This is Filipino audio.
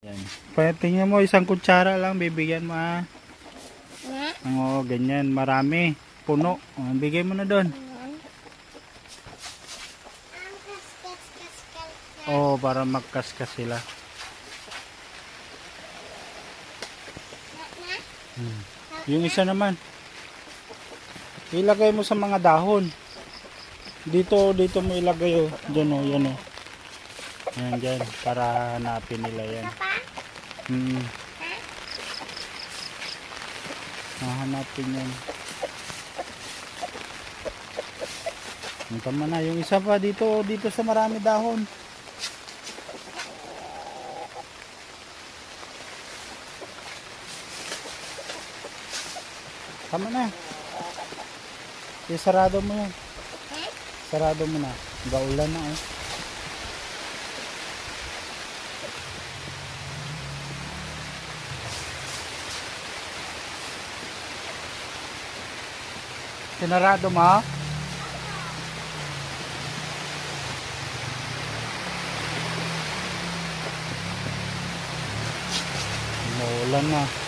Yan. Tingnan mo, isang kutsara lang bibigyan mo ha. Oo, ganyan, marami. Puno. Bigay mo na doon. Oo, para magkaskas sila. Yung isa naman, ilagay mo sa mga dahon. Dito mo ilagay, oh. Diyan, oh, yan, oh. Yan, dyan, para hanapin nila yan. Hanapin yan. Tama na, yung isa pa dito sa marami dahon. Tama na. Sarado mo yan. Sarado mo na. Gaulan na, eh. Sinarado mo? Maulan na.